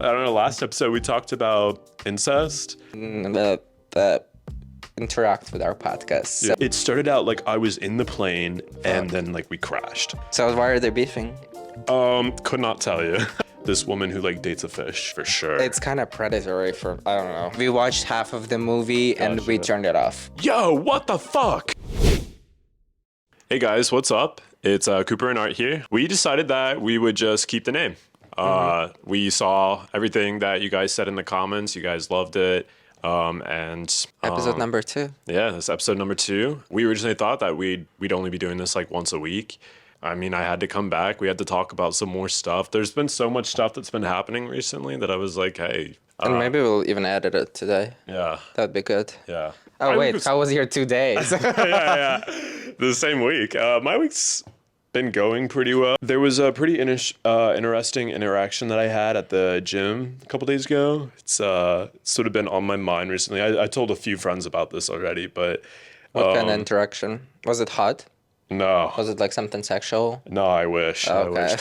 I don't know, last episode we talked about incest. That interact with our podcast. So, It started out like I was in the plane and then like we crashed. so why are they beefing? Could not tell you. This woman who like dates a fish for sure. It's kind of predatory for, I don't know. We watched half of the movie and we turned it off. Yo, what the fuck? Hey guys, what's up? It's Cooper and Art here. We decided that we would just keep the name. We saw everything that you guys said in the comments. You guys loved it. Episode number 2. Yeah, this episode number 2. We originally thought that we'd only be doing this like once a week. I mean, I had to come back. We had to talk about some more stuff. There's been so much stuff that's been happening recently that I was like, hey. And maybe we'll even edit it today. Yeah. That'd be good. Yeah. Oh, wait, how was your 2 days? yeah. The same week. My week's been going pretty well. There was a pretty interesting interaction that I had at the gym a couple days ago. It's sort of been on my mind recently. I told a few friends about this already, but... What kind of interaction? Was it hot? No. Was it like something sexual? No, I wish. Okay.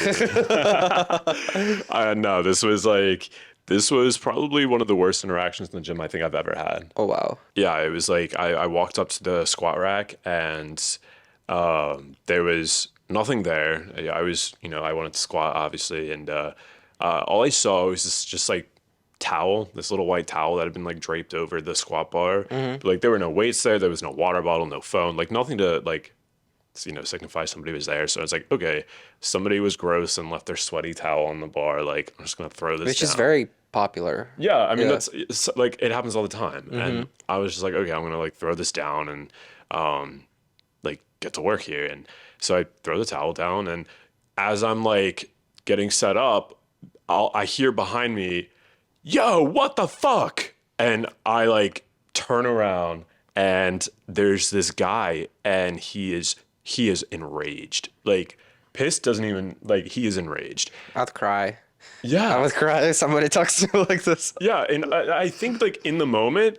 No, this was probably one of the worst interactions in the gym I think I've ever had. Oh, wow. Yeah, it was like I walked up to the squat rack and there was nothing there. I wanted to squat obviously, and all I saw was just like towel, this little white towel that had been like draped over the squat bar. But, like there were no weights there. There was no water bottle, no phone, like nothing to like signify somebody was there. So it's like, okay, somebody was gross and left their sweaty towel on the bar. Like, I'm just gonna throw this Which down. is very popular. Yeah, I mean it's like it happens all the time. And I was just like, okay, I'm gonna like throw this down and like get to work here. And so I throw the towel down, and as I'm like getting set up, I hear behind me, yo, what the fuck? And I like turn around and there's this guy, and he is enraged. Like, pissed doesn't even, like, he is enraged. I'd cry. Yeah. I would cry if somebody talks to me like this. Yeah, and I think, like, in the moment,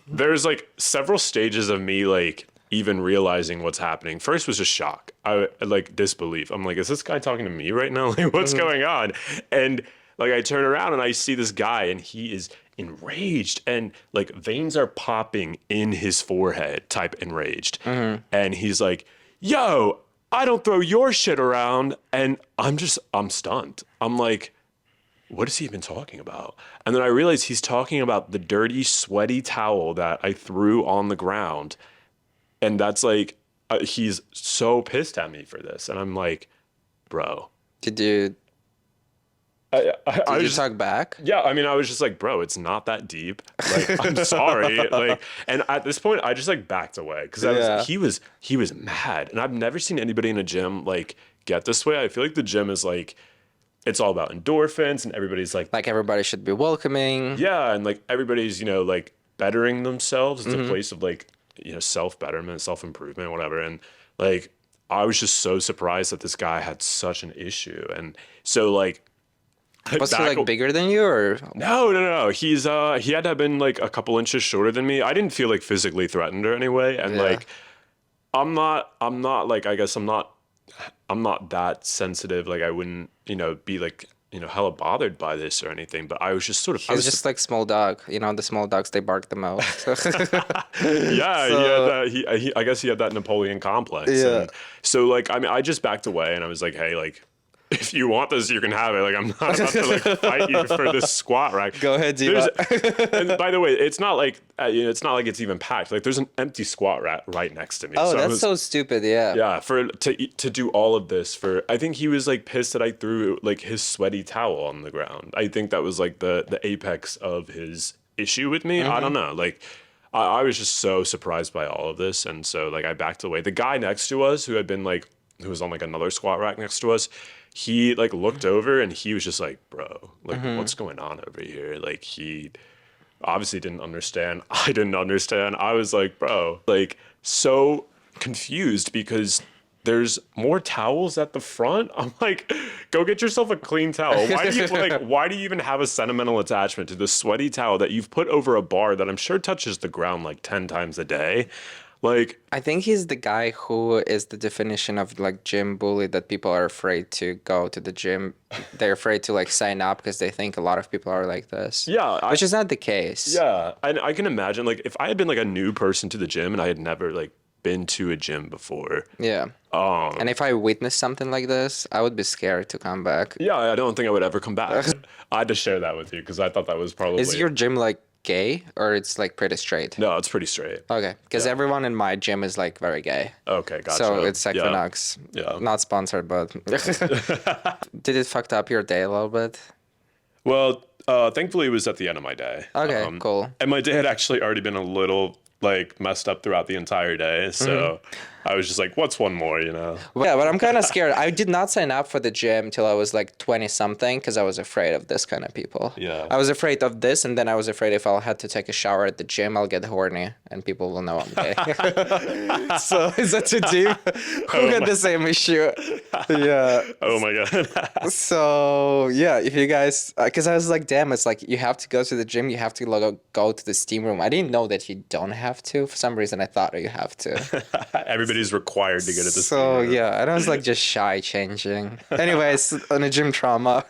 there's, like, several stages of me, like, even realizing what's happening. First was just shock. I like, disbelief. I'm like, is this guy talking to me right now? Like, what's going on? And, like, I turn around and I see this guy, and he is enraged, and like veins are popping in his forehead type enraged. And he's like, yo, I don't throw your shit around. And I'm stunned. I'm like, what is he even talking about? And then I realize he's talking about the dirty, sweaty towel that I threw on the ground. And that's like, he's so pissed at me for this. And I'm like, bro. Did you talk back? Yeah, I mean, I was just like, bro, it's not that deep. Like, I'm sorry. Like, and at this point, I just like backed away because he was mad, and I've never seen anybody in a gym like get this way. I feel like the gym is like, it's all about endorphins, and everybody's like everybody should be welcoming. Yeah, and like everybody's like bettering themselves. It's a place of like self betterment, self improvement, whatever. And like, I was just so surprised that this guy had such an issue, and so like. Was he like bigger than you, or? No. He had to have been like a couple inches shorter than me. I didn't feel like physically threatened or anyway. And like, I'm not like, I guess I'm not that sensitive. Like I wouldn't, be like, hella bothered by this or anything, but I was just sort of. He's just like small dog. The small dogs, they bark the most. Yeah, he I guess he had that Napoleon complex. Yeah. And so like, I mean, I just backed away, and I was like, hey, like, if you want this, you can have it. Like, I'm not about to like fight you for this squat rack. Go ahead, Diva. And by the way, it's not like it's not like it's even packed. Like, there's an empty squat rack right next to me. Oh, so that's so stupid. Yeah. Yeah, to do all of this I think he was like pissed that I threw like his sweaty towel on the ground. I think that was like the apex of his issue with me. I don't know. Like, I was just so surprised by all of this, and so like I backed away. The guy next to us who was on like another squat rack next to us. He like looked over and he was just like, bro, like what's going on over here? Like, he obviously didn't understand. I didn't understand. I was like, bro, like so confused because there's more towels at the front. I'm like, go get yourself a clean towel. Why do you even have a sentimental attachment to the sweaty towel that you've put over a bar that I'm sure touches the ground like 10 times a day? Like, I think he's the guy who is the definition of like gym bully, that people are afraid to go to the gym. They're afraid to like sign up because they think a lot of people are like this. yeah, Which is not the case. yeah, I can imagine like if I had been like a new person to the gym and I had never like been to a gym before. Yeah. And if I witnessed something like this, I would be scared to come back. Yeah, I don't think I would ever come back. I had to share that with you because I thought that was probably. Is your gym like gay or it's like pretty straight? No, it's pretty straight. Okay, because everyone in my gym is like very gay. Okay, gotcha. So it's Yeah. Equinox. Yeah. Not sponsored, but did it fucked up your day a little bit? Well, thankfully it was at the end of my day. Okay, cool. And my day had actually already been a little like messed up throughout the entire day, so I was just like, "What's one more?" You know? Yeah, but I'm kind of scared. I did not sign up for the gym till I was like 20 something because I was afraid of this kind of people. Yeah. I was afraid of this, and then I was afraid if I had to take a shower at the gym, I'll get horny and people will know I'm gay. So is that too deep? Who got the same issue? Yeah. Oh my god. So yeah, if you guys, because I was like, damn, it's like you have to go to the gym, you have to go to the steam room. I didn't know that you don't have to. For some reason, I thought you have to. Everybody's required to get at this. So yeah, I was like just shy changing. Anyways, on a gym trauma.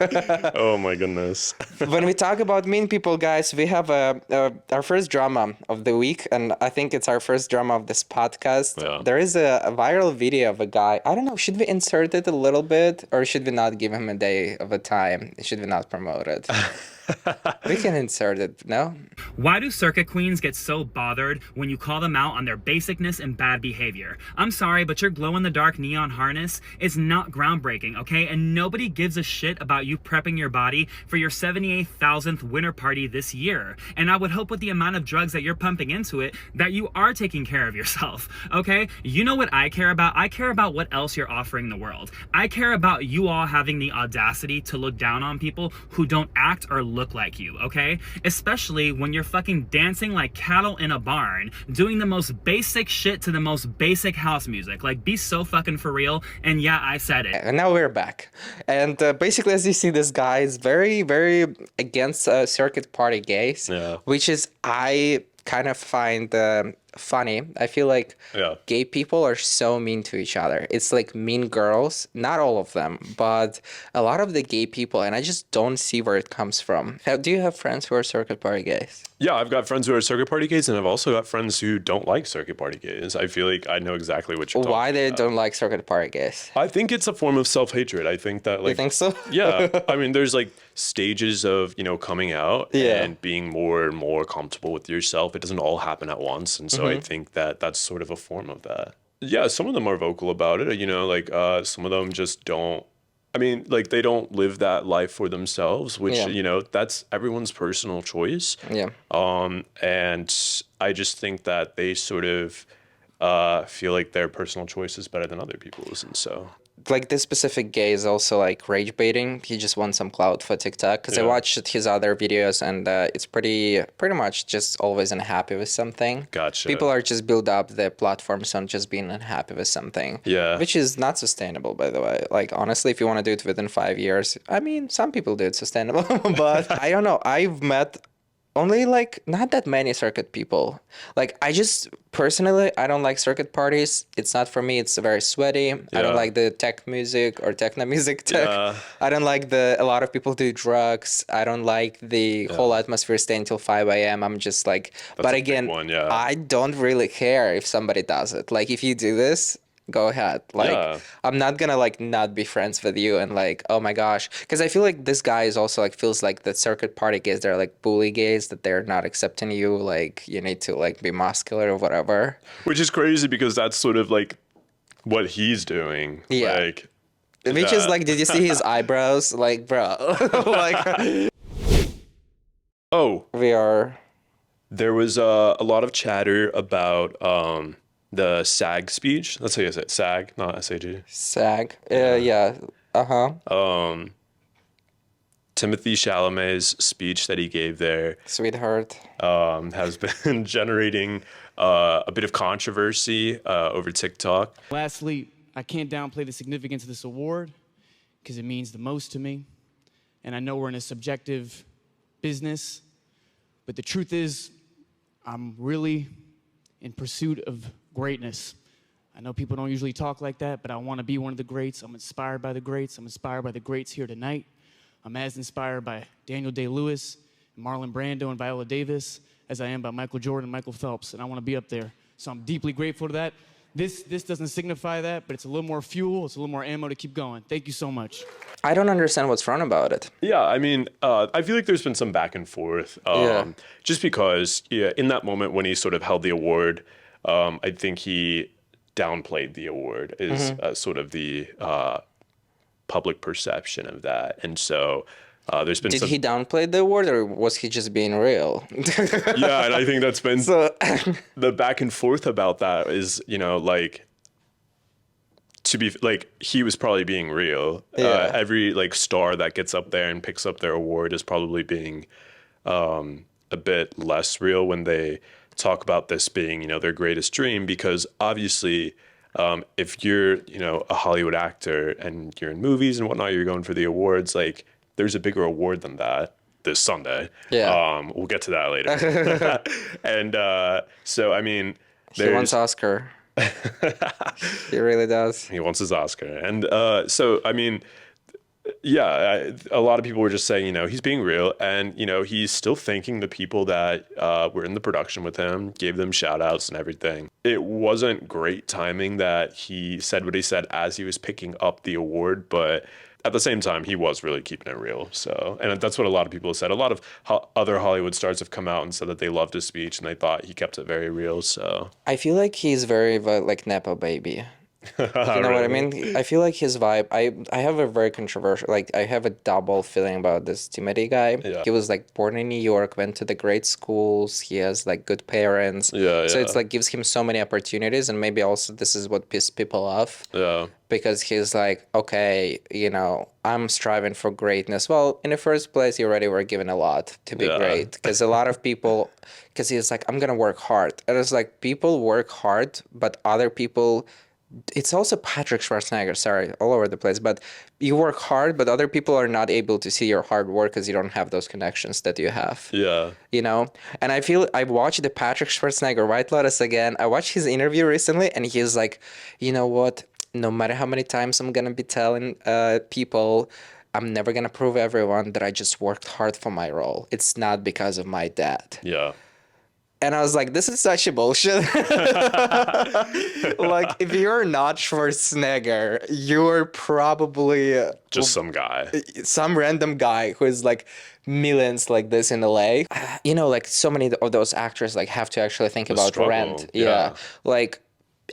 Oh my goodness. When we talk about mean people, guys, we have our first drama of the week, and I think it's our first drama of this podcast. Yeah. There is a viral video of a guy. I don't know, should we insert it a little bit, or should we not give him a day of a time? Should we not promote it? We can insert it, no? Why do circuit queens get so bothered when you call them out on their basicness and bad behavior? I'm sorry, but your glow-in-the-dark neon harness is not groundbreaking, okay? And nobody gives a shit about you prepping your body for your 78,000th winter party this year. And I would hope with the amount of drugs that you're pumping into it that you are taking care of yourself, okay? You know what I care about? I care about what else you're offering the world. I care about you all having the audacity to look down on people who don't act or look like you, okay? Especially when you're fucking dancing like cattle in a barn, doing the most basic shit to the most basic house music. Like, be so fucking for real. And yeah, I said it. And now we're back. And basically, as you see, this guy is very, very against circuit party gays, Yeah. which is, I kind of find funny. I feel like gay people are so mean to each other. It's like Mean Girls, not all of them, but a lot of the gay people, and I just don't see where it comes from. Do you have friends who are circuit party gays? Yeah, I've got friends who are circuit party gays, and I've also got friends who don't like circuit party gays. I feel like I know exactly what you're talking Why they about. don't like circuit party gays? I think it's a form of self-hatred. I think that, like, You think so? yeah, I mean, there's like stages of, you know, coming out and being more and more comfortable with yourself. It doesn't all happen at once, and so I think that that's sort of a form of that. Yeah, some of them are vocal about it. You know, like some of them just don't. I mean, like, they don't live that life for themselves, which, you know, that's everyone's personal choice. Yeah. And I just think that they sort of feel like their personal choice is better than other people's, and so. Like, this specific gay is also like rage baiting. He just wants some clout for TikTok, because I watched his other videos, and it's pretty much just always unhappy with something. Gotcha. People are just build up their platforms on just being unhappy with something. Yeah. Which is not sustainable, by the way. Like, honestly, if you want to do it within 5 years, I mean, some people do it sustainable, but I don't know. I've met only like not that many circuit people. Like, I just personally, I don't like circuit parties. It's not for me. It's very sweaty. I don't like the tech music or techno music tech. I don't like a lot of people do drugs. I don't like the whole atmosphere staying till 5 a.m. I'm just like, but again, I don't really care if somebody does it. Like, if you do this, go ahead. Like, I'm not gonna like not be friends with you and like, oh my gosh, because I feel like this guy is also like feels like the circuit party gays, they're like bully gays, that they're not accepting you, like you need to like be muscular or whatever. Which is crazy because that's sort of like what he's doing. Yeah. Like, Which is like, did you see his eyebrows? Like, bro, like. There was a lot of chatter about the SAG speech. That's how you say it. SAG, not SAG. SAG. Yeah. Timothée Chalamet's speech that he gave there, Sweetheart, has been generating a bit of controversy over TikTok. Lastly, I can't downplay the significance of this award because it means the most to me. And I know we're in a subjective business, but the truth is I'm really in pursuit of greatness. I know people don't usually talk like that, but I want to be one of the greats. I'm inspired by the greats. I'm inspired by the greats here tonight. I'm as inspired by Daniel Day-Lewis, Marlon Brando, and Viola Davis as I am by Michael Jordan and Michael Phelps, and I want to be up there. So I'm deeply grateful to that. This doesn't signify that, but it's a little more fuel, it's a little more ammo to keep going. Thank you so much. I don't understand what's wrong about it. Yeah, I mean, I feel like there's been some back and forth. Yeah. Just because, yeah, in that moment when he sort of held the award, I think he downplayed the award is sort of the public perception of that. And so there's been Did some... he downplay the award, or was he just being real? Yeah, and I think that's been So the back and forth about that is, you know, like, to be like, he was probably being real. Yeah. Every like star that gets up there and picks up their award is probably being a bit less real when they talk about this being, you know, their greatest dream, because obviously if you're, you know, a Hollywood actor and you're in movies and whatnot, you're going for the awards, like there's a bigger award than that this Sunday. Yeah. We'll get to that later. And so, I mean, he wants Oscar. He really does. He wants his Oscar. And so, I mean, yeah, a lot of people were just saying, you know, he's being real. And, you know, he's still thanking the people that were in the production with him, gave them shout outs and everything. It wasn't great timing that he said what he said as he was picking up the award, but at the same time, he was really keeping it real. So, and that's what a lot of people have said. A lot of other Hollywood stars have come out and said that they loved his speech and they thought he kept it very real. So I feel like he's very like Nepo baby. You know what I mean? I feel like his vibe. I have a very controversial, like I have a double feeling about this Timothée guy. Yeah. He was like born in New York, went to the great schools. He has like good parents. Yeah, So yeah. it's like gives him so many opportunities, and maybe also this is what pissed people off. yeah. Because he's like, okay, you know, I'm striving for greatness. Well, in the first place, you already were given a lot to be Yeah. great. Because a lot of people, because he's like, I'm going to work hard. And it's like, people work hard, but other people, it's also Patrick Schwarzenegger, sorry, all over the place. But you work hard, but other people are not able to see your hard work because you don't have those connections that you have. Yeah. You know, and I feel I watched the Patrick Schwarzenegger White Lotus again. I watched his interview recently, and he's like, you know what? No matter how many times I'm gonna be telling people, I'm never gonna prove everyone that I just worked hard for my role. It's not because of my dad. Yeah. And I was like, this is such a bullshit. Like, if you're not Schwarzenegger, you're probably Just some guy. some random guy who is like millions like this in LA. You know, like so many of those actors like have to actually think about struggle, rent. yeah. Like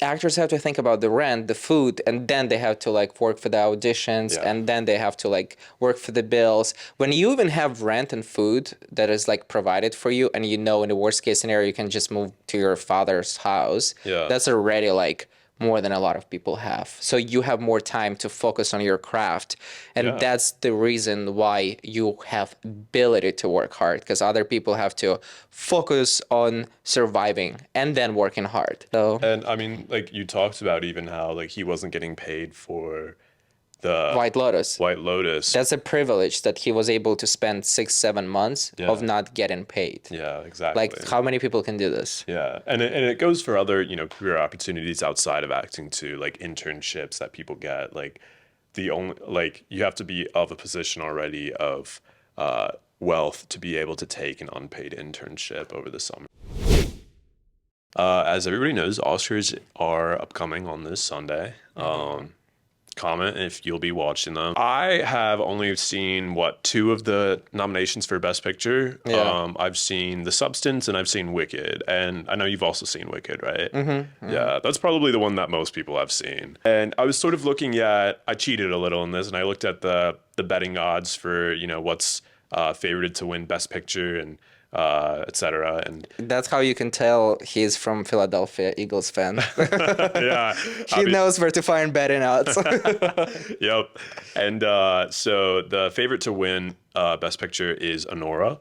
actors have to think about the rent, the food, and then they have to like work for the auditions, Yeah. and then they have to like work for the bills. When you even have rent and food that is like provided for you, and you know in the worst case scenario you can just move to your father's house, Yeah. that's already like more than a lot of people have. So you have more time to focus on your craft. And Yeah. that's the reason why you have ability to work hard, because other people have to focus on surviving and then working hard. So And I mean, like you talked about even how like he wasn't getting paid for the White Lotus. White Lotus. That's a privilege that he was able to spend 6-7 months Yeah. of not getting paid. Yeah, exactly. Like, how many people can do this? Yeah, and it goes for other, you know, career opportunities outside of acting too, like internships that people get. Like the only, like you have to be of a position already of wealth to be able to take an unpaid internship over the summer. As everybody knows, Oscars are upcoming on this Sunday. Comment if you'll be watching them. I have only seen, 2 of the nominations for Best Picture. Yeah. I've seen The Substance and I've seen Wicked. And I know you've also seen Wicked, right? Mm-hmm. Yeah, that's probably the one that most people have seen. And I was sort of looking at, I cheated a little in this, and I looked at the betting odds for, you know, what's favored to win Best Picture and etc. And That's how you can tell he's from Philadelphia Eagles fan. yeah, He knows where to find betting odds. Yep. And so the favorite to win Best Picture is Anora.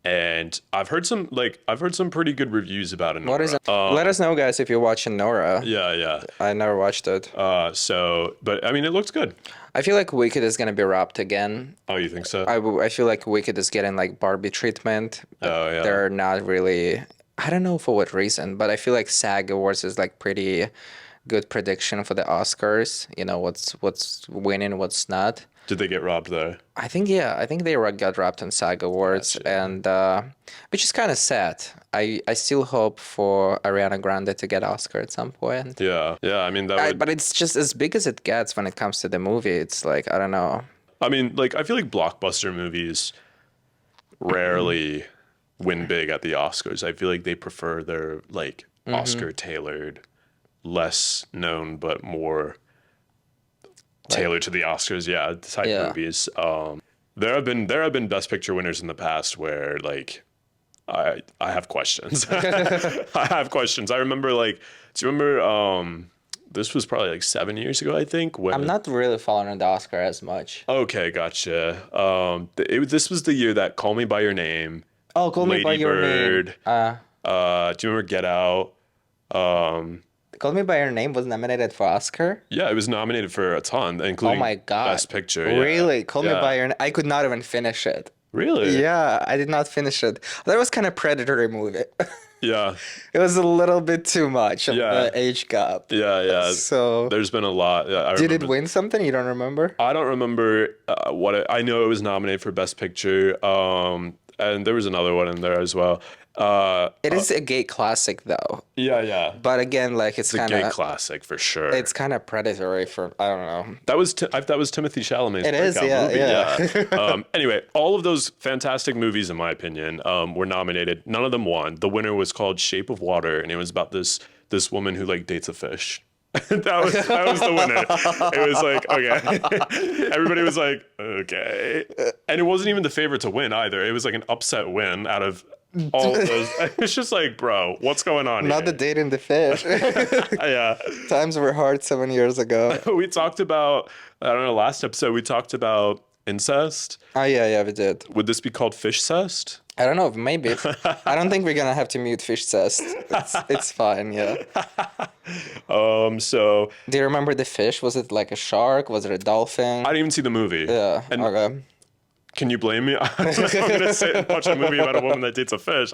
And I've heard some pretty good reviews about Anora. What is it? Let us know, guys, if you're watching Nora. Yeah, yeah. I never watched it. But I mean, it looks good. I feel like Wicked is gonna be wrapped again. Oh, you think so? I feel like Wicked is getting like Barbie treatment. Oh, yeah. They're not really I don't know for what reason, but I feel like SAG Awards is like pretty good prediction for the Oscars. You know, what's winning, what's not. Did they get robbed there? I think yeah, I think they got wrapped in SAG Awards, Gotcha. and which is kind of sad. I still hope for Ariana Grande to get Oscar at some point. Yeah. Yeah. I mean, that would. But it's just as big as it gets when it comes to the movie. It's like I don't know. I mean, like, I feel like blockbuster movies rarely win big at the Oscars. I feel like they prefer their, like, Oscar tailored, less known, but more tailored to the Oscars, type Yeah. movies. There have been Best Picture winners in the past where, like, I have questions. I have questions. I remember, like, do you remember this was probably like 7 years ago, I think, when I'm not really following the Oscar as much. Okay, gotcha. This was the year that Call Me by Your Name, Oh, Call Me Lady by Your Bird. Name. Do you remember Get Out? Call Me by Your Name was nominated for Oscar. Yeah, it was nominated for a ton, including Oh my God. Best Picture. Yeah. Really? Call Me Yeah. by Your Name. I could not even finish it. Really? Yeah, I did not finish it. That was kind of predatory movie. Yeah. It was a little bit too much of Yeah. the age gap. Yeah. Yeah. So, There's been a lot. Yeah, did it win something? You don't remember? I don't remember I know it was nominated for Best Picture. And there was another one in there as well. It is a gay classic though. Yeah. But again, like it's It's a kind gay of classic for sure. it's kind of predatory for I don't know. That was Timothée Chalamet's It is, breakout yeah, movie. Yeah. Anyway, all of those fantastic movies, in my opinion, were nominated. None of them won. The winner was called Shape of Water, and it was about this woman who like dates a fish. that was the winner. It was like, okay. Everybody was like, okay. And it wasn't even the favorite to win either. It was like an upset win out of all of those. It's just like, bro, what's going on Not the here? date and the fish. Yeah. Times were hard 7 years ago. We talked about, I don't know, last episode we talked about incest. Oh yeah, we did. Would this be called fish cest? I don't know, maybe. I don't think we're gonna have to mute fish cest. It's fine, yeah. So Do you remember the fish? Was it like a shark? Was it a dolphin? I didn't even see the movie. Yeah. And Okay. can you blame me? I'm gonna sit and watch a movie about a woman that dates a fish.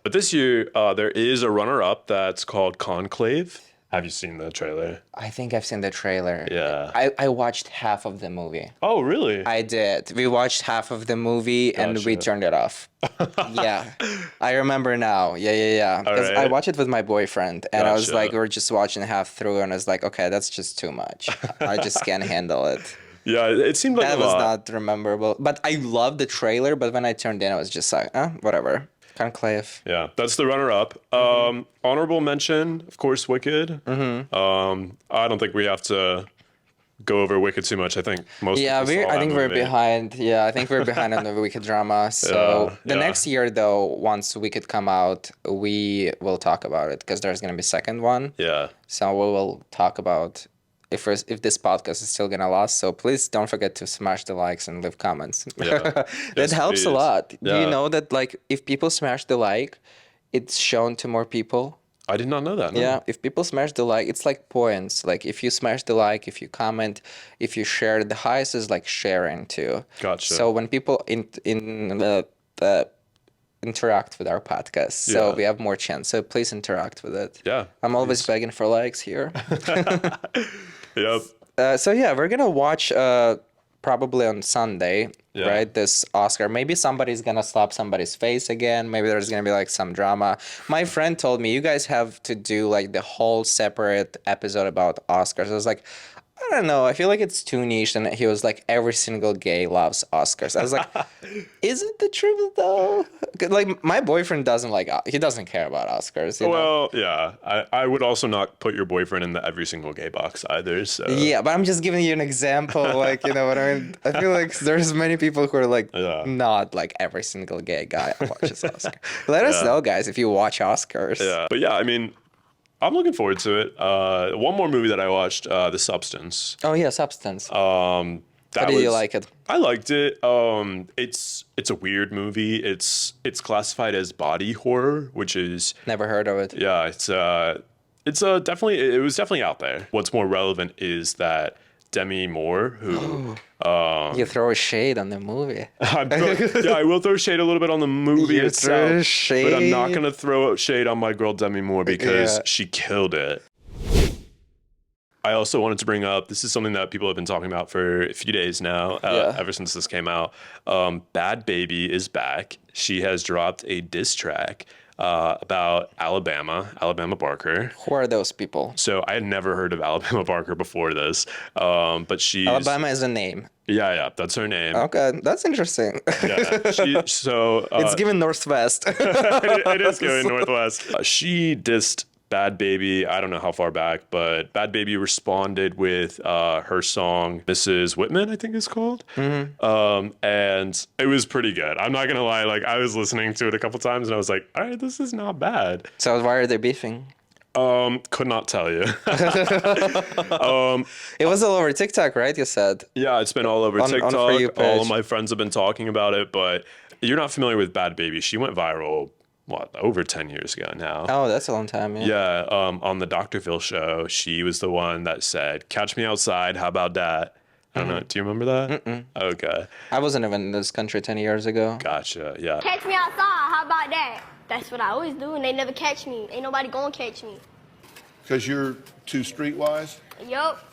But this year, there is a runner-up that's called Conclave. Have you seen the trailer? I think I've seen the trailer. Yeah. I watched half of the movie. Oh, really? I did. We watched half of the movie and we Gotcha. turned it off. Yeah. I remember now. Yeah. Because I Alright. watched it with my boyfriend and I was Gotcha. like, we were just watching half through and I was like, okay, that's just too much. I just can't handle it. Yeah, it seemed like That a was lot. not memorable. But I loved the trailer, but when I turned in, I was just like, whatever. Conclave. Yeah, that's the runner-up. Honorable mention, of course, Wicked. I don't think we have to go over Wicked too much. I think most Yeah, people saw I that think we're movie. behind. Yeah, I think we're behind on the Wicked drama. So Yeah, the yeah. next year, though, once Wicked come out, we will talk about it because there's gonna be second one. Yeah. So we will talk about if this podcast is still gonna last. So please don't forget to smash the likes and leave comments. Yeah. That Yes, helps a please. lot. Do you Yeah. know that like if people smash the like, it's shown to more people? I did not know that. No. Yeah, if people smash the like, it's like points. Like if you smash the like, if you comment, if you share, the highest is like sharing too. Gotcha. So when people interact with our podcast, so Yeah. we have more chance. So please interact with it. Yeah. I'm always begging for likes here. Yep. So yeah, we're gonna watch probably on Sunday, Yeah. right? This Oscar. Maybe somebody's gonna slap somebody's face again. Maybe there's gonna be like some drama. My friend told me you guys have to do like the whole separate episode about Oscars. I was like, I don't know. I feel like it's too niche. And he was like, every single gay loves Oscars. I was like, is it the truth though? 'Cause, like my boyfriend doesn't he doesn't care about Oscars. You know? Well, yeah. I would also not put your boyfriend in the every single gay box either. So Yeah, but I'm just giving you an example, like, you know what I mean? I feel like there's many people who are like, Yeah. not like every single gay guy watches Oscar. Let us know, guys, if you watch Oscars. Yeah. But yeah, I mean, I'm looking forward to it. One more movie that I watched, The Substance. Oh, yeah, Substance. How How did you like it? I liked it. It's a weird movie. It's classified as body horror, which is Never heard of it. yeah. It was definitely out there. What's more relevant is that Demi Moore, who You throw a shade on the movie. I will throw shade a little bit on the movie You throw itself, but I'm not shade. gonna throw shade on my girl Demi Moore because Yeah. she killed it. I also wanted to bring up, this is something that people have been talking about for a few days now, Yeah. ever since this came out. Bad Baby is back. She has dropped a diss track about Alabama Barker. Who are those people? So I had never heard of Alabama Barker before this, but she's... Alabama is a name. Yeah, that's her name. Okay, that's interesting. Yeah, It's given Northwest. it is going Northwest. She dissed Bad Baby, I don't know how far back, but Bad Baby responded with her song Mrs. Whitman, I think it's called. And it was pretty good. I'm not gonna lie, like I was listening to it a couple times and I was like, all right, this is not bad. So why are they beefing? Could not tell you. It was all over TikTok, right? You said. Yeah, it's been all over On TikTok. For You page. All of my friends have been talking about it, but you're not familiar with Bad Baby. She went viral, over 10 years ago now. Oh, that's a long time. Yeah. Yeah, on the Dr. Phil show, she was the one that said, "Catch me outside, how about that?" I don't know. Do you remember that? Mm-mm. Okay. I wasn't even in this country 10 years ago. Gotcha, yeah. Catch me outside, how about that? That's what I always do, and they never catch me. Ain't nobody gonna catch me. Because you're too streetwise? Yup.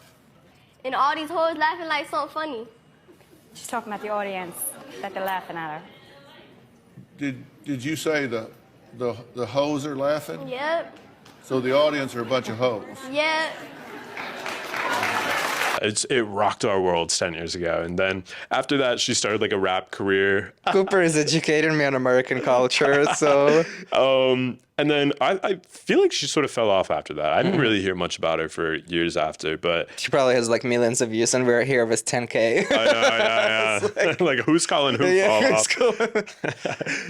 And all these hoes laughing like something funny. She's talking about the audience, that they're laughing at her. Did you say the hoes are laughing? Yep. So the audience are a bunch of hoes? Yep. It rocked our worlds 10 years ago. And then after that, she started like a rap career. Cooper has educated me on American culture, so And then I feel like she sort of fell off after that. I didn't really hear much about her for years after, but she probably has like millions of views, and we're here with 10K. I know. Like, who's calling who? Yeah,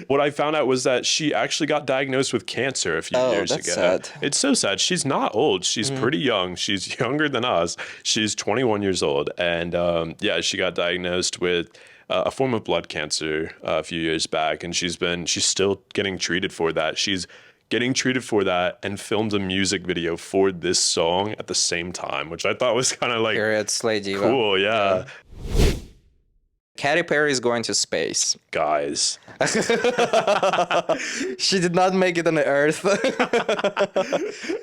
What I found out was that she actually got diagnosed with cancer a few years that's ago. sad. It's so sad. She's not old. She's pretty young. She's younger than us. She's 21 years old. And yeah, she got diagnosed with a form of blood cancer a few years back. And she's still getting treated for that. She's getting treated for that and filmed a music video for this song at the same time, which I thought was kind of like Period, Slay Diva. cool. Yeah. Katy Perry is going to space. Guys. She did not make it on the Earth.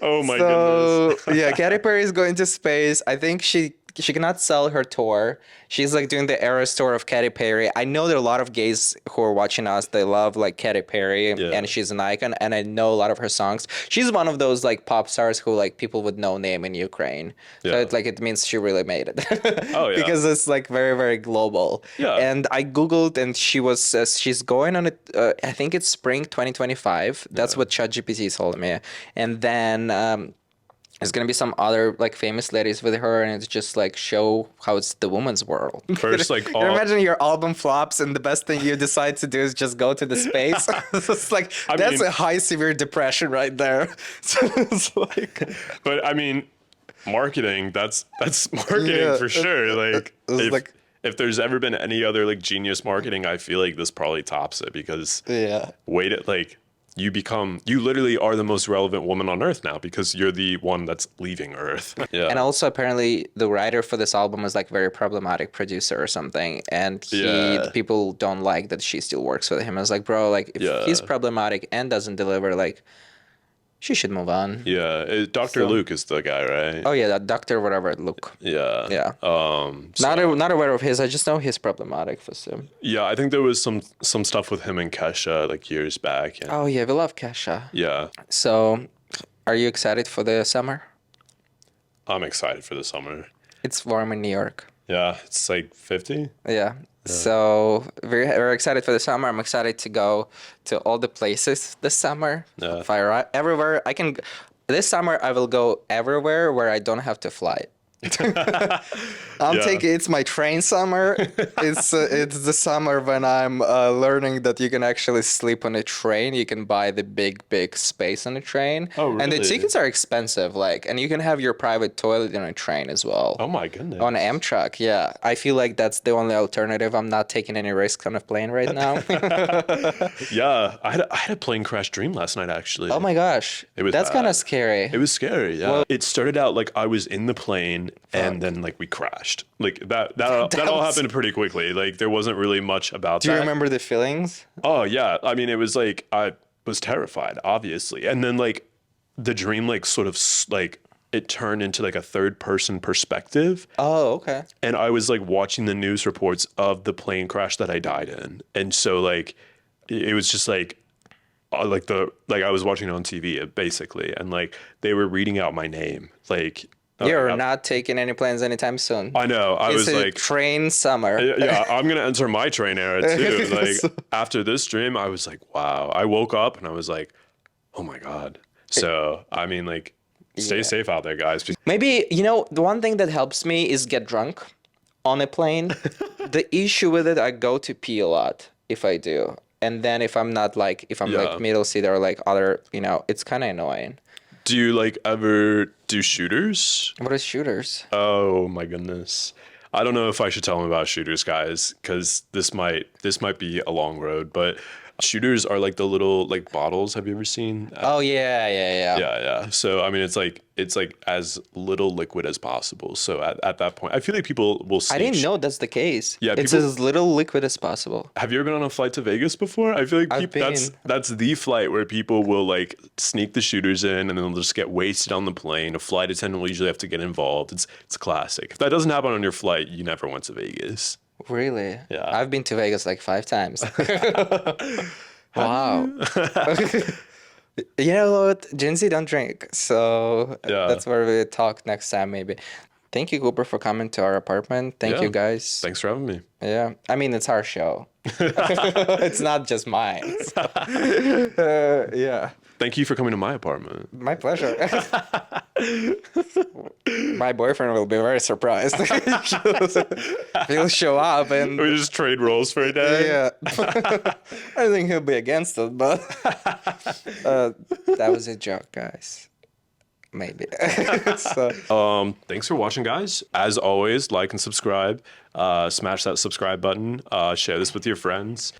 Oh my goodness. Yeah, Katy Perry is going to space. I think she cannot sell her tour. She's like doing the Eras tour of Katy Perry. I know there are a lot of gays who are watching us. They love like Katy Perry, and she's an icon. And I know a lot of her songs. She's one of those like pop stars who like people with no name in Ukraine. So it means she really made it. Oh yeah. Because it's like very, very global. Yeah. And I googled, and she's going on it. I think it's spring 2025. That's what ChatGPT told me. And then. There's gonna be some other like famous ladies with her, and it's just like show how it's the woman's world. First, like, you imagine your album flops, and the best thing you decide to do is just go to the space. It's like that's a high severe depression right there. So it's like, but I mean, marketing. That's marketing for sure. Like, if there's ever been any other like genius marketing, I feel like this probably tops it because you literally are the most relevant woman on Earth now because you're the one that's leaving Earth. Yeah. And also apparently the writer for this album is like very problematic producer or something, and people don't like that she still works with him. I was like, bro, like if he's problematic and doesn't deliver, like she should move on. Yeah, Dr. Luke is the guy, right? Oh yeah, that Dr. whatever Luke. Yeah. Yeah. Not aware of his. I just know he's problematic for some. Yeah, I think there was some stuff with him and Kesha like years back. And, oh yeah, we love Kesha. Yeah. So, are you excited for the summer? I'm excited for the summer. It's warm in New York. Yeah, it's like 50. Yeah. So we're excited for the summer. I'm excited to go to all the places this summer. Yeah. Everywhere I can. This summer I will go everywhere where I don't have to fly. It's my train summer. It's the summer when I'm learning that you can actually sleep on a train. You can buy the big space on a train. Oh, really? And the tickets are expensive, and you can have your private toilet on a train as well. Oh my goodness. On Amtrak, yeah. I feel like that's the only alternative. I'm not taking any risks on a plane right now. Yeah, I had a plane crash dream last night actually. Oh my gosh. It was That's kind of scary. It was scary, yeah. Well, it started out like I was in the plane plane, and then like we crashed. Like that all happened pretty quickly. Like there wasn't really much about that. Do you remember the feelings? Oh yeah, I mean it was like I was terrified, obviously, and then like the dream like sort of like it turned into like a third person perspective. Oh, okay. And I was like watching the news reports of the plane crash that I died in, and so like it was just like I was watching it on TV basically, and like they were reading out my name. Like You're not taking any planes anytime soon. I know. I It's was a like train summer. yeah, I'm gonna enter my train era too. Like after this dream, I was like, wow. I woke up and I was like, oh my god. So I mean, like, stay safe out there, guys. Maybe, you know, the one thing that helps me is get drunk on a plane. The issue with it, I go to pee a lot if I do. And then if I'm not like, if I'm like middle seat or like other, you know, it's kind of annoying. Do you like ever do shooters? What is shooters? Oh my goodness. I don't know if I should tell them about shooters, guys, because this might be a long road, but shooters are like the little like bottles. Have you ever seen? Oh yeah. Yeah. So I mean, it's like as little liquid as possible. So at that point, I feel like people will. I didn't know that's the case. Yeah, it's people, as little liquid as possible. Have you ever been on a flight to Vegas before? I feel like that's the flight where people will like sneak the shooters in and then they'll just get wasted on the plane. A flight attendant will usually have to get involved. It's classic. If that doesn't happen on your flight, you never went to Vegas. Really? Yeah. I've been to Vegas like 5 times. Wow. You know what? Gen Z don't drink. So that's where we talk next time maybe. Thank you, Cooper, for coming to our apartment. Thank you, guys. Thanks for having me. Yeah. I mean, it's our show. It's not just mine. So. Yeah. Thank you for coming to my apartment. My pleasure. My boyfriend will be very surprised. He'll show up and we just trade roles for a day. Yeah. I think he'll be against it, but that was a joke, guys. Maybe. So. Thanks for watching, guys. As always, like and subscribe. Smash that subscribe button. Share this with your friends.